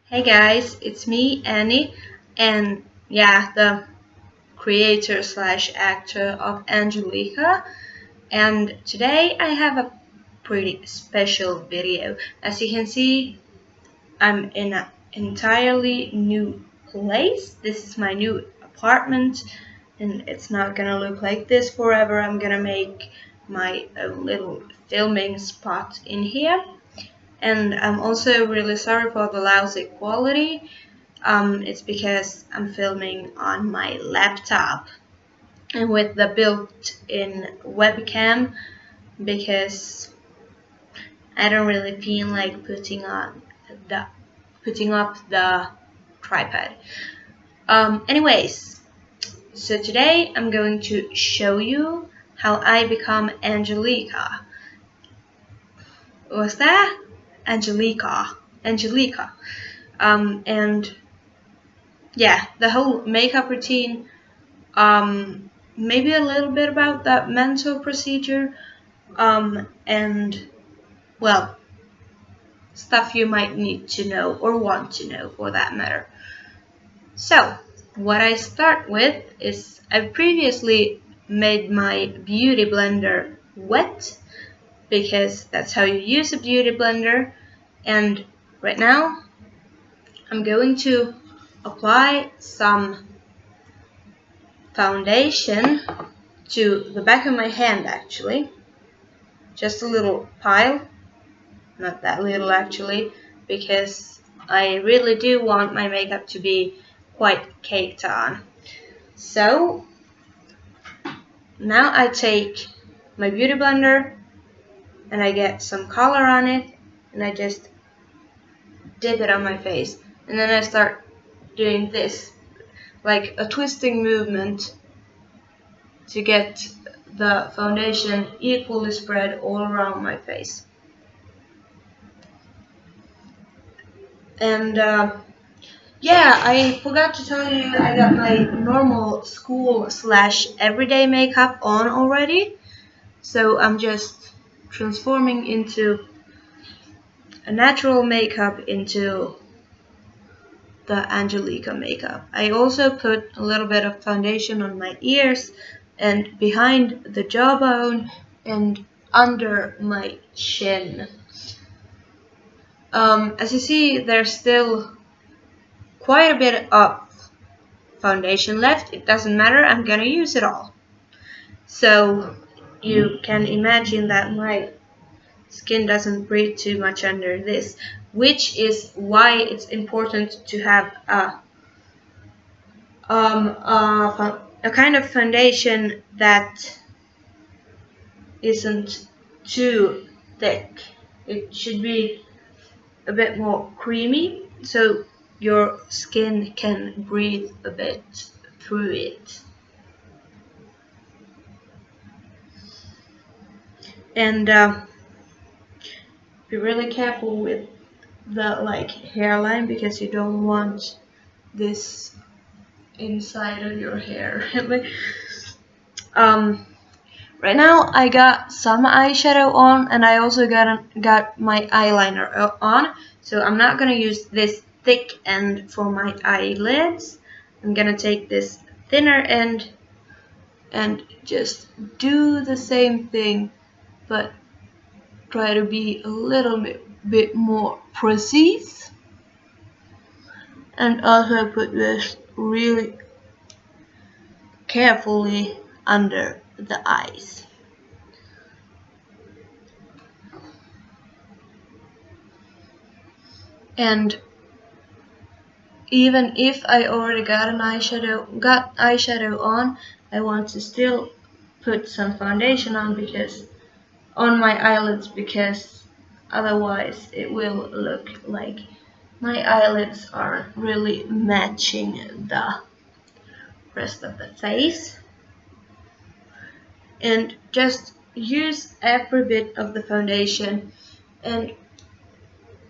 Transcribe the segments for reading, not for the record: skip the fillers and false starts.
Hey guys, it's me, Annie, and yeah, the creator slash actor of Angeliqa. And today I have a pretty special video. As you can see, I'm in an entirely new place. This is my new apartment, and it's not gonna look like this forever. I'm gonna make my own little filming spot in here. And I'm also really sorry for the lousy quality. It's because I'm filming on my laptop and with the built-in webcam because I don't really feel like putting up the tripod. Anyways, so today I'm going to show you how I become Angeliqa. Was that Angeliqa? Angeliqa. And yeah, the whole makeup routine, maybe a little bit about that mental procedure, and well, stuff you might need to know or want to know for that matter. So, what I start with is I previously made my beauty blender wet because that's how you use a beauty blender, and right now I'm going to apply some foundation to the back of my hand, actually. Just a little pile, not that little actually, because I really do want my makeup to be quite caked on. So now I take my beauty blender and I get some color on it and I just dip it on my face, and then I start doing this, like a twisting movement to get the foundation equally spread all around my face. And yeah, I forgot to tell you I got my normal school slash everyday makeup on already. So I'm just transforming into a natural makeup into the Angeliqa makeup. I also put a little bit of foundation on my ears and behind the jawbone and under my chin. As you see, there's still quite a bit of foundation left. It doesn't matter, I'm gonna use it all. So you can imagine that my skin doesn't breathe too much under this, which is why it's important to have a kind of foundation that isn't too thick. It should be a bit more creamy so your skin can breathe a bit through it. And be really careful with the hairline because you don't want this inside of your hair. Right now I got some eyeshadow on and I also got my eyeliner on, so I'm not gonna use this thick end for my eyelids. I'm gonna take this thinner end and just do the same thing, but try to be a little bit more precise, and also put this really carefully under the eyes. And even if I already got eyeshadow on, I want to still put some foundation on my eyelids because otherwise it will look like my eyelids are really matching the rest of the face. And just use every bit of the foundation, and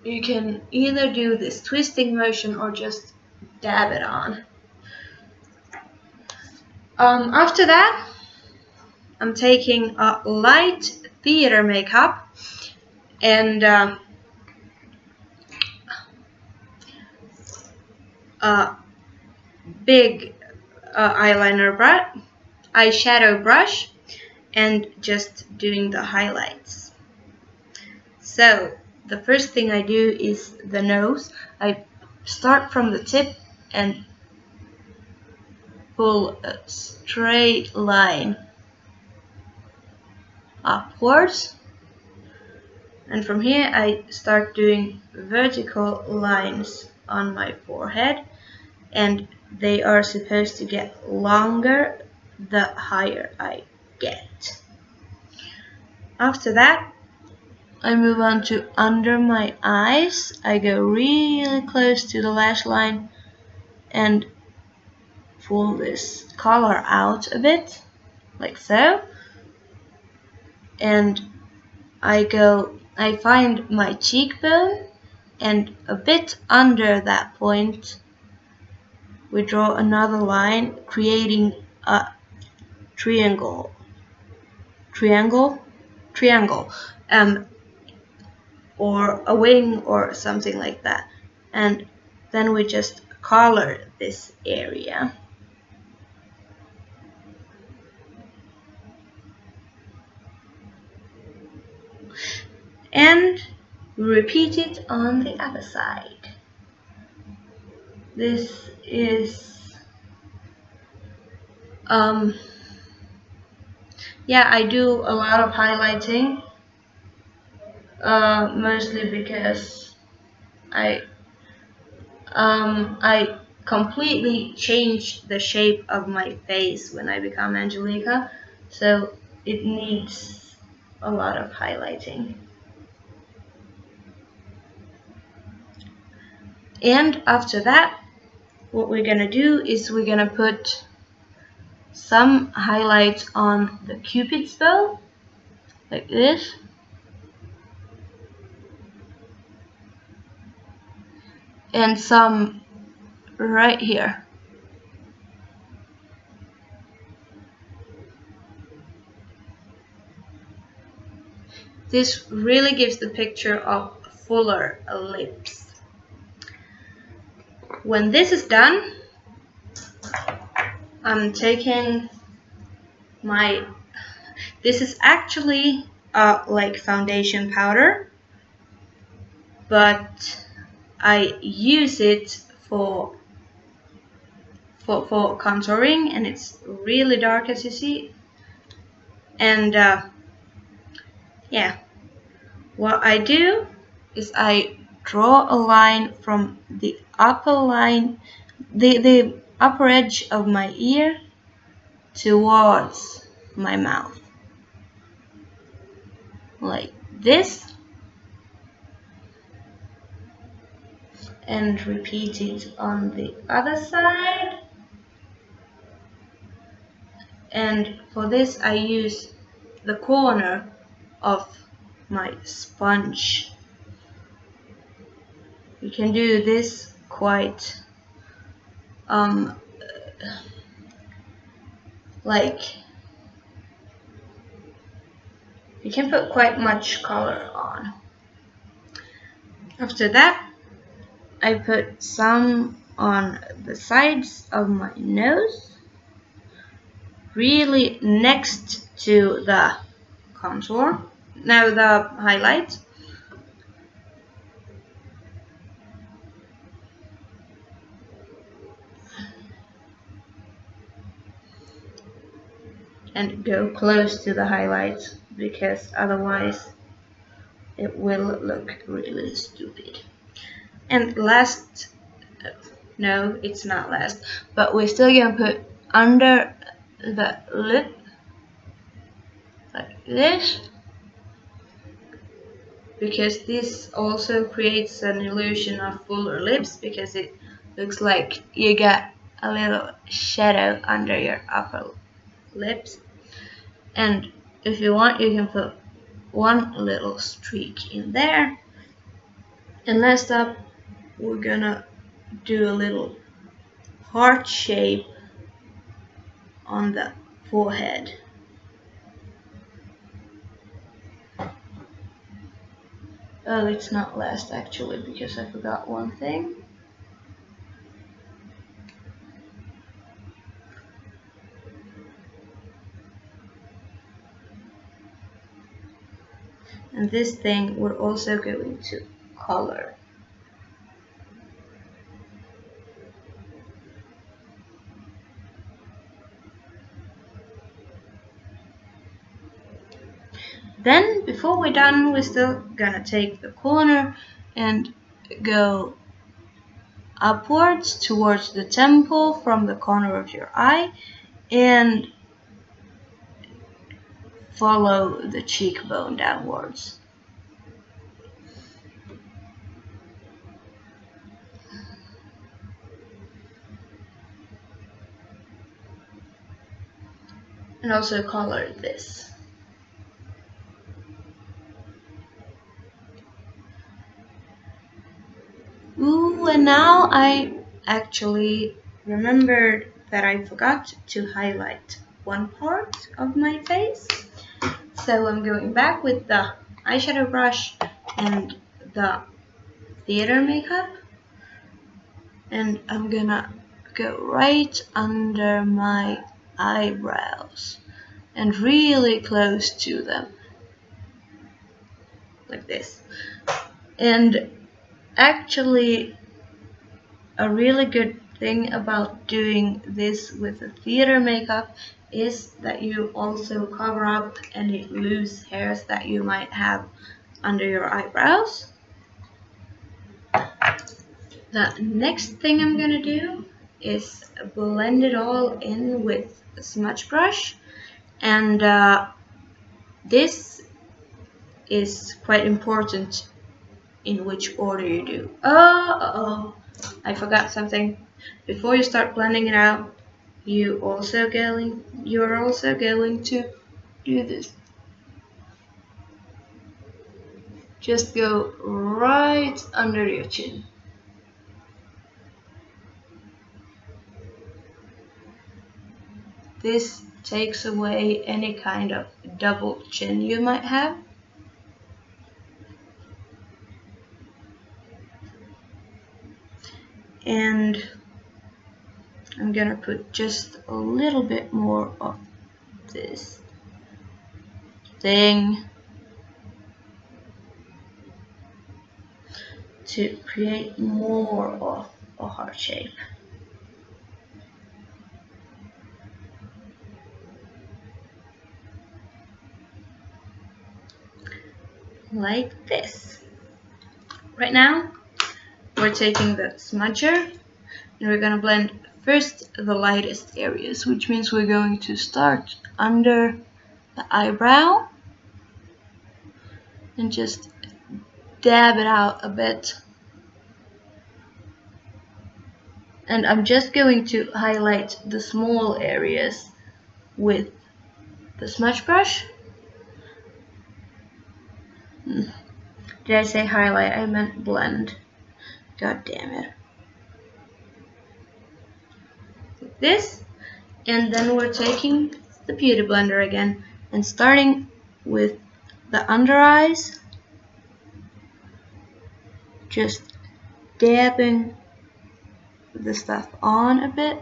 you can either do this twisting motion or just dab it on. After that, I'm taking a light theater makeup and a big eyeshadow brush, and just doing the highlights. So the first thing I do is the nose. I start from the tip and pull a straight line upwards, and from here I start doing vertical lines on my forehead, and they are supposed to get longer the higher I get. After that, I move on to under my eyes. I go really close to the lash line and pull this color out a bit, like so. And I find my cheekbone, and a bit under that point we draw another line, creating a triangle, or a wing or something like that. And then we just color this area. And we repeat it on the other side. This is yeah, I do a lot of highlighting, mostly because I completely changed the shape of my face when I become Angeliqa, so it needs a lot of highlighting. And after that, what we're gonna do is we're gonna put some highlights on the Cupid's bow, like this. And some right here. This really gives the picture of fuller lips. When this is done, I'm taking this is actually like foundation powder, but I use it for contouring, and it's really dark, as you see. And yeah, what I do is I draw a line from the upper line, the upper edge of my ear towards my mouth, like this, and repeat it on the other side. And for this I use the corner of my sponge. You can do this quite like you can put quite much color on. After that, I put some on the sides of my nose, really next to the contour, now the highlight. And go close to the highlights, because otherwise it will look really stupid. And last, no, it's not last, but we're still gonna put under the lip, like this, because this also creates an illusion of fuller lips, because it looks like you got a little shadow under your upper lips. And if you want, you can put one little streak in there. And last up, we're gonna do a little heart shape on the forehead. Oh, it's not last actually, because I forgot one thing. And this thing we're also going to color. Then, before we're done, we're still gonna take the corner and go upwards towards the temple from the corner of your eye and follow the cheekbone downwards. And also color this. Ooh, and now I actually remembered that I forgot to highlight one part of my face. So I'm going back with the eyeshadow brush and the theater makeup. And I'm gonna go right under my eyebrows and really close to them. Like this. And actually, a really good thing about doing this with the theater makeup is that you also cover up any loose hairs that you might have under your eyebrows. The next thing I'm gonna do is blend it all in with a smudge brush, and this is quite important in which order you do. Oh, I forgot something. Before you start blending it out, you're also going to do this. Just go right under your chin. This takes away any kind of double chin you might have. And I'm gonna put just a little bit more of this thing to create more of a heart shape. Like this. Right now, we're taking the smudger and we're gonna blend first the lightest areas, which means we're going to start under the eyebrow and just dab it out a bit. And I'm just going to highlight the small areas with the smudge brush. Did I say highlight? I meant blend. God damn it. Like this. And then we're taking the beauty blender again and starting with the under eyes, just dabbing the stuff on a bit,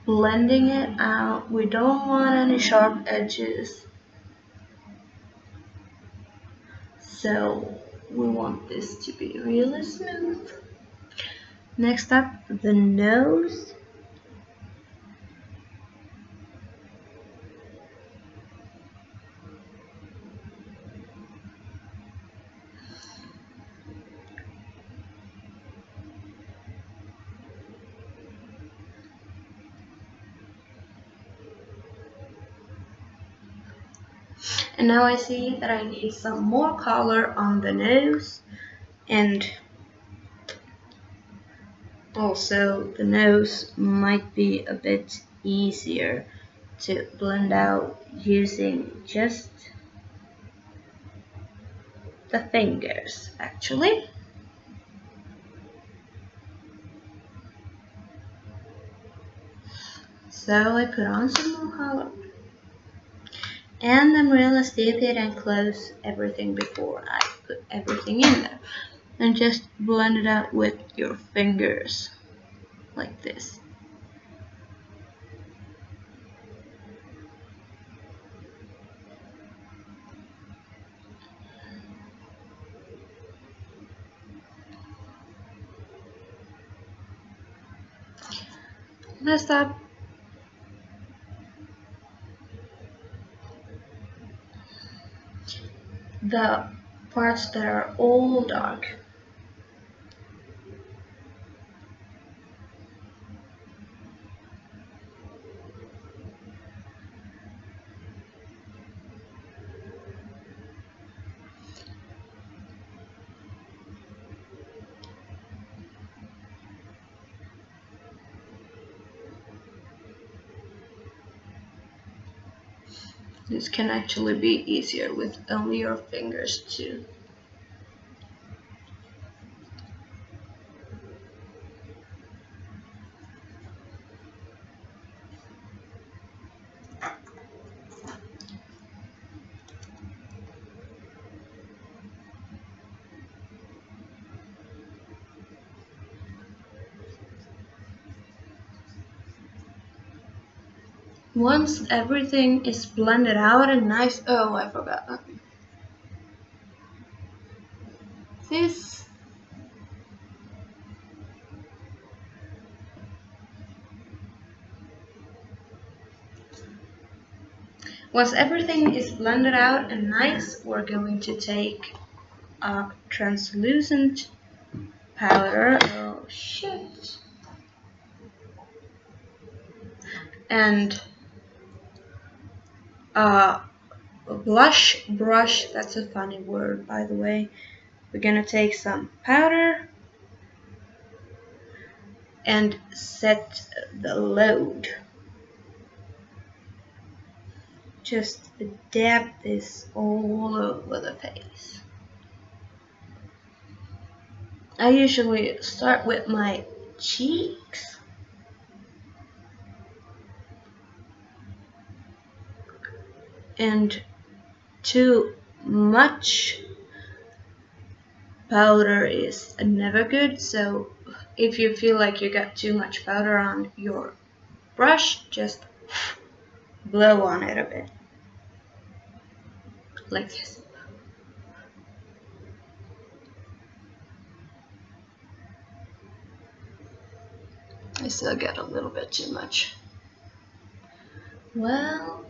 blending it out. We don't want any sharp edges, so we want this to be really smooth. Next up, the nose. And now I see that I need some more color on the nose, and also the nose might be a bit easier to blend out using just the fingers actually. So I put on some more color. And I'm really stupid and close everything before I put everything in there. And just blend it out with your fingers, like this. messed up. The parts that are all dark. This can actually be easier with only your fingers too. Once everything is blended out and nice, oh, I forgot that. This Once everything is blended out and nice, we're going to take a translucent powder. Oh shit. And a blush brush. That's a funny word, by the way. We're gonna take some powder and set the load. Just dab this all over the face. I usually start with my cheeks. And too much powder is never good, so if you feel like you got too much powder on your brush, just blow on it a bit. Like this. I still get a little bit too much. Well,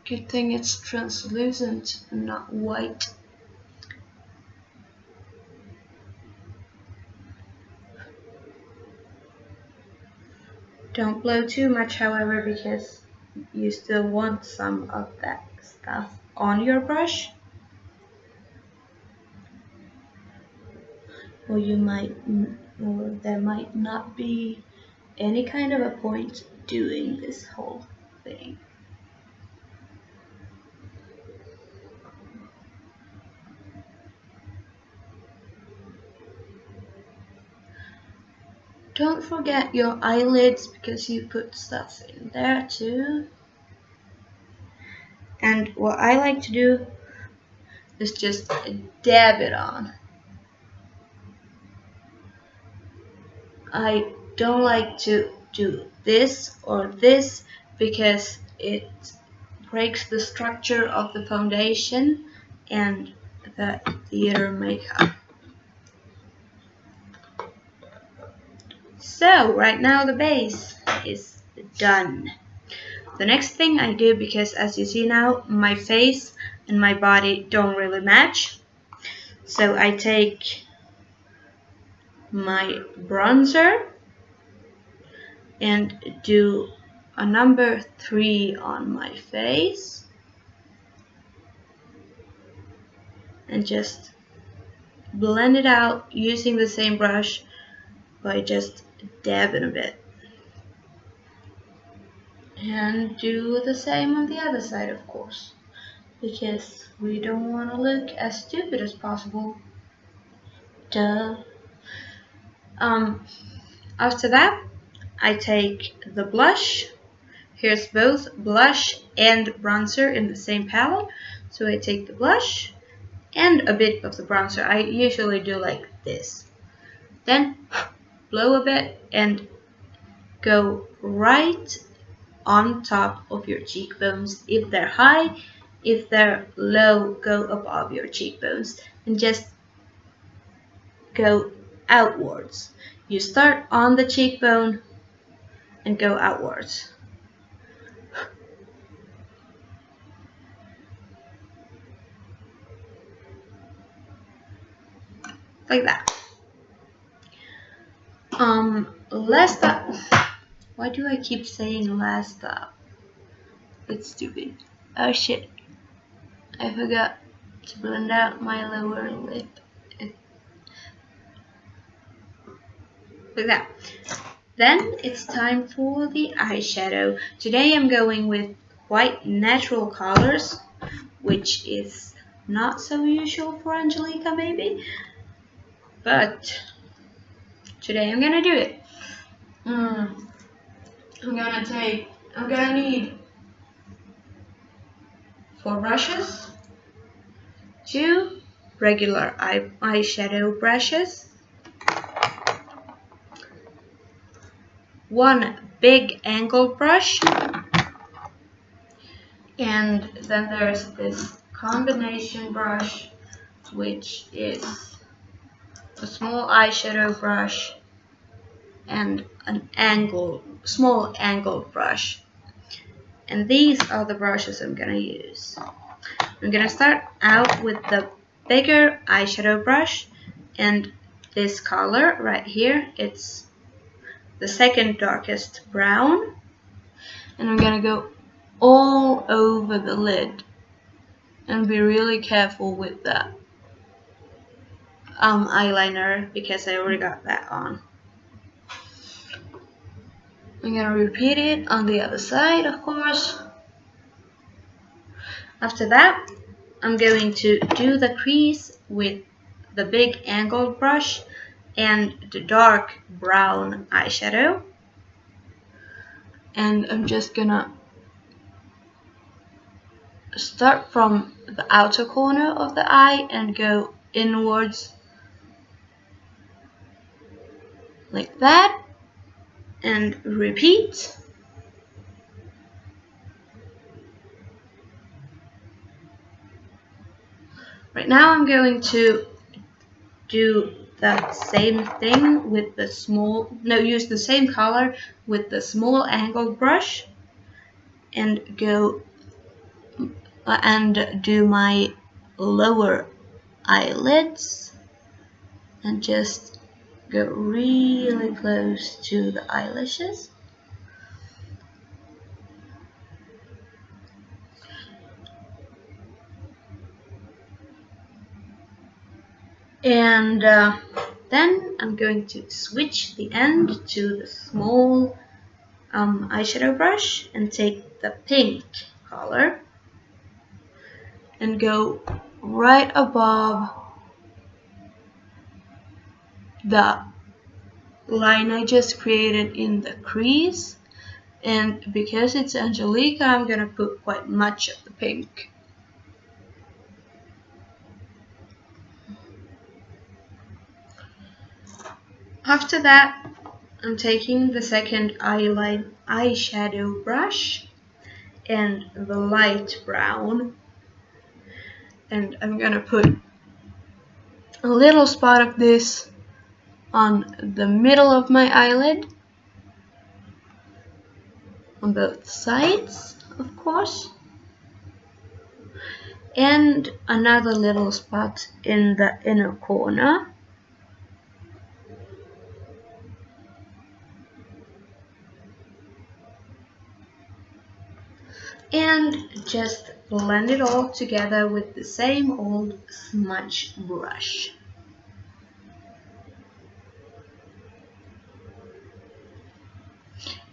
good thing it's translucent and not white. Don't blow too much, however, because you still want some of that stuff on your brush. Or there might not be any kind of a point doing this whole thing. Don't forget your eyelids because you put stuff in there too. And what I like to do is just dab it on. I don't like to do this or this because it breaks the structure of the foundation and the theater makeup. So right now the base is done. The next thing I do, because as you see now my face and my body don't really match, so I take my bronzer and do a number 3 on my face and just blend it out using the same brush by just dabbing a bit. And do the same on the other side, of course, because we don't want to look as stupid as possible. Duh. After that, I take the blush. Here's both blush and bronzer in the same palette. So I take the blush and a bit of the bronzer. I usually do like this. Then blow a bit and go right on top of your cheekbones. If they're high, if they're low, go above your cheekbones and just go outwards. You start on the cheekbone and go outwards. Like that. Last up. Why do I keep saying last up? It's stupid. Oh shit. I forgot to blend out my lower lip. Like that. Then it's time for the eyeshadow. Today I'm going with quite natural colors, which is not so usual for Angeliqa maybe, but today I'm gonna do it. I'm gonna need 4 brushes, 2 regular eyeshadow brushes, 1 big angled brush, and then there's this combination brush, which is a small eyeshadow brush and an small angled brush. And these are the brushes I'm gonna use. I'm gonna start out with the bigger eyeshadow brush, and this color right here, it's the second darkest brown, and I'm gonna go all over the lid and be really careful with the eyeliner because I already got that on. I'm gonna repeat it on the other side, of course. After that, I'm going to do the crease with the big angled brush and the dark brown eyeshadow. And I'm just gonna start from the outer corner of the eye and go inwards like that, and repeat. Right now I'm going to do the same thing with the use the same color with the small angled brush and go and do my lower eyelids and just go really close to the eyelashes. And then I'm going to switch the end to the small eyeshadow brush and take the pink color and go right above the line I just created in the crease. And because it's Angeliqa, I'm gonna put quite much of the pink. After that, I'm taking the second eyeshadow brush and the light brown, and I'm gonna put a little spot of this on the middle of my eyelid, on both sides, of course, and another little spot in the inner corner. And just blend it all together with the same old smudge brush.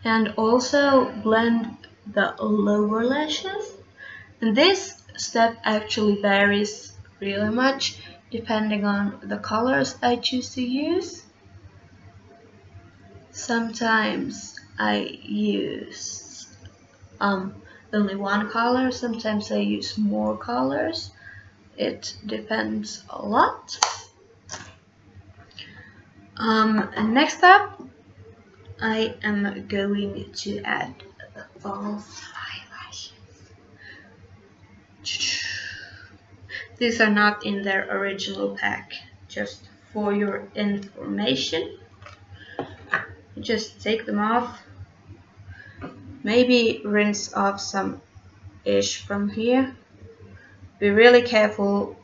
And also blend the lower lashes. And this step actually varies really much depending on the colors I choose to use. Sometimes I use only one color, sometimes I use more colors. It depends a lot. And next up, I am going to add the false eyelashes. These are not in their original pack, just for your information. Just take them off maybe rinse off some ish from here. Be really careful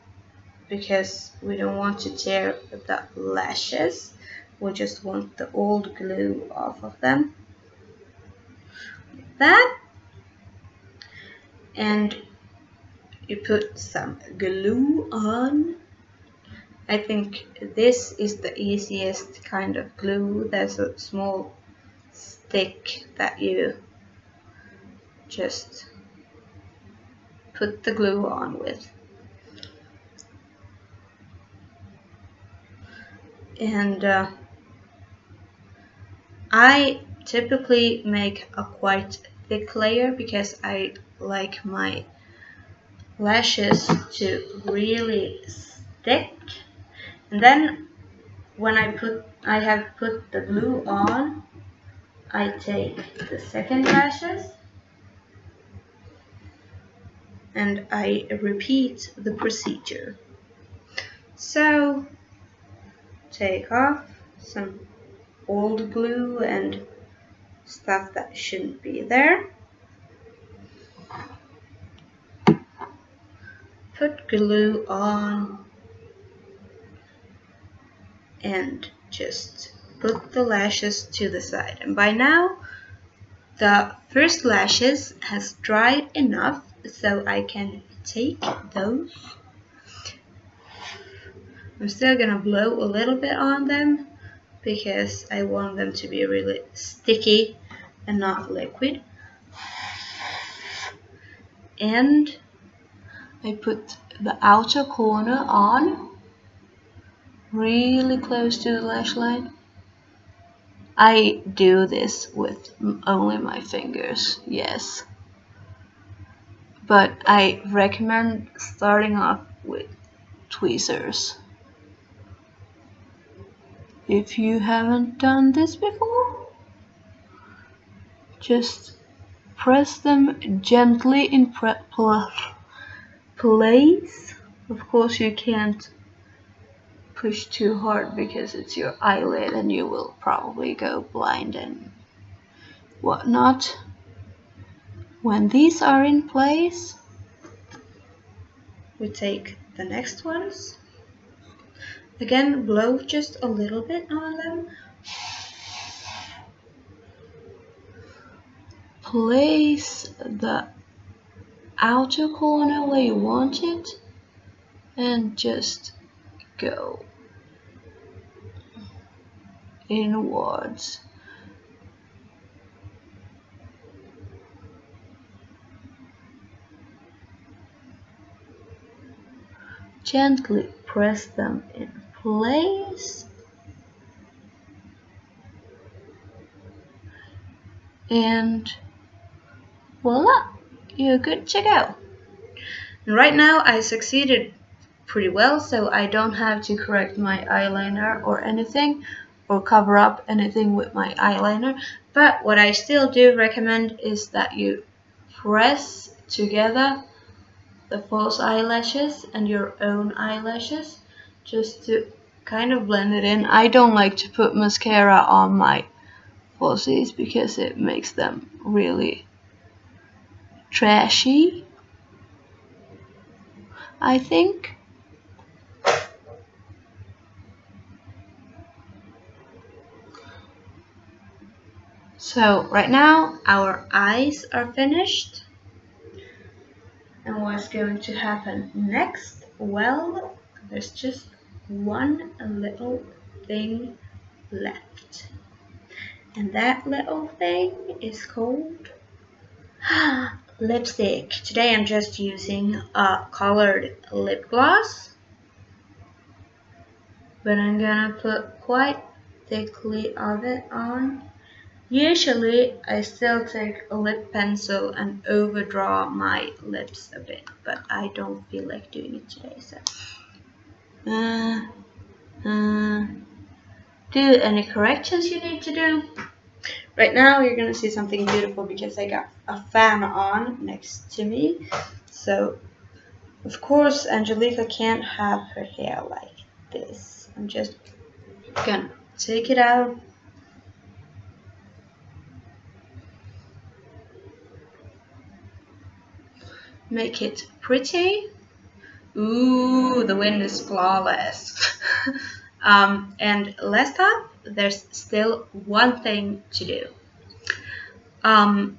because we don't want to tear the lashes. We just want the old glue off of them. Like that. And you put some glue on. I think this is the easiest kind of glue. There's a small stick that you just put the glue on with. And I typically make a quite thick layer because I like my lashes to really stick. And then when I have put the glue on, I take the second lashes and I repeat the procedure. So take off some old glue and stuff that shouldn't be there. Put glue on and just put the lashes to the side. And by now the first lashes has dried enough so I can take those. I'm still gonna blow a little bit on them because I want them to be really sticky and not liquid. And I put the outer corner on really close to the lash line. I do this with only my fingers, yes. But I recommend starting off with tweezers. If you haven't done this before, just press them gently in place. Of course you can't push too hard because it's your eyelid and you will probably go blind and whatnot. When these are in place, we take the next ones. Again, blow just a little bit on them. Place the outer corner where you want it and just go inwards. Gently press them in place and voila, you're good to go. And right now I succeeded pretty well, so I don't have to correct my eyeliner or anything or cover up anything with my eyeliner. But what I still do recommend is that you press together the false eyelashes and your own eyelashes just to kind of blend it in. I don't like to put mascara on my falsies because it makes them really trashy, I think. So right now our eyes are finished. And what's going to happen next? Well, there's just one little thing left. And that little thing is called lipstick. Today I'm just using a colored lip gloss. But I'm gonna put quite thickly of it on. Usually I still take a lip pencil and overdraw my lips a bit, but I don't feel like doing it today, so do any corrections you need to do. Right now you're gonna see something beautiful because I got a fan on next to me, so of course Angeliqa can't have her hair like this. I'm just gonna take it out. make it pretty. Ooh, the win is flawless. And last up, there's still one thing to do.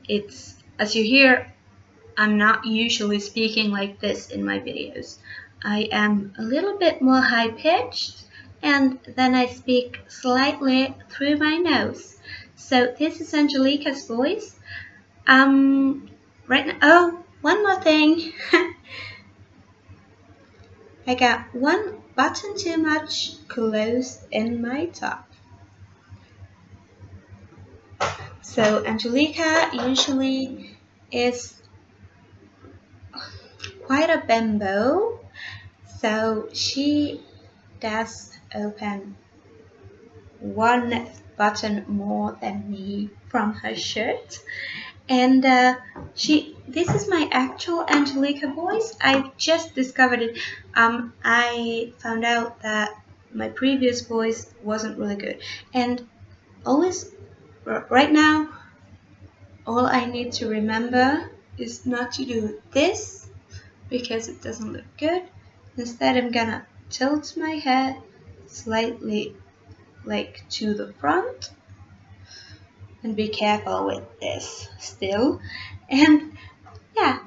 It's, as you hear, I'm not usually speaking like this in my videos. I am a little bit more high pitched, and then I speak slightly through my nose. So this is Angelica's voice. Right now, oh, one more thing. I got one button too much closed in my top. So Angelica usually is quite a bimbo, so she does open one button more than me from her shirt. And this is my actual Angelica voice. I just discovered it. I found out that my previous voice wasn't really good, and always right now all I need to remember is not to do this because it doesn't look good. Instead, I'm gonna tilt my head slightly like to the front, and be careful with this still. And yeah,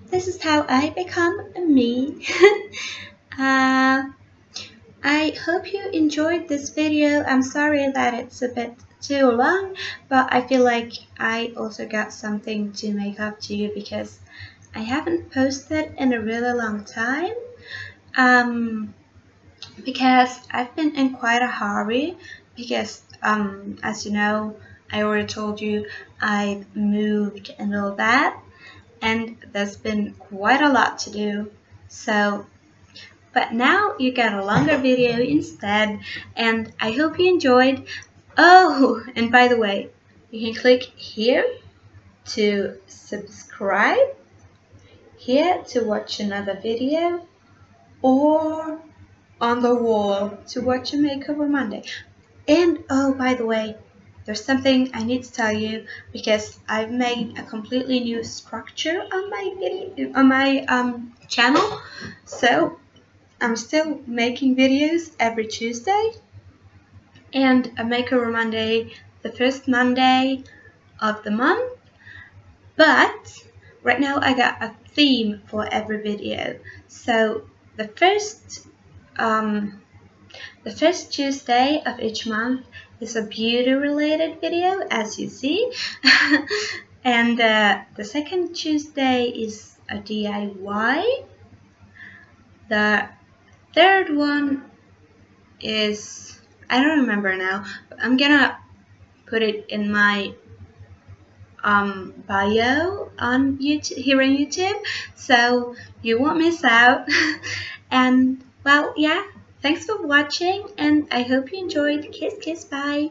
this is how I become a me. uh, I hope you enjoyed this video. I'm sorry that it's a bit too long, but I feel like I also got something to make up to you because I haven't posted in a really long time. Because I've been in quite a hurry because as you know, I already told you I've moved and all that, and there's been quite a lot to do. So but now you got a longer video instead, and I hope you enjoyed. Oh, and by the way, you can click here to subscribe, here to watch another video, or on the wall to watch a makeover Monday. And oh, by the way, there's something I need to tell you because I've made a completely new structure on my video, on my channel. So I'm still making videos every Tuesday and a makeover Monday the first Monday of the month. But right now I got a theme for every video. So the first Tuesday of each month is a beauty related video, as you see. And the second Tuesday is a DIY. The third one is, I don't remember now, but I'm gonna put it in my bio on YouTube, here on YouTube, so you won't miss out. And well, yeah, thanks for watching, and I hope you enjoyed. Kiss, kiss, bye.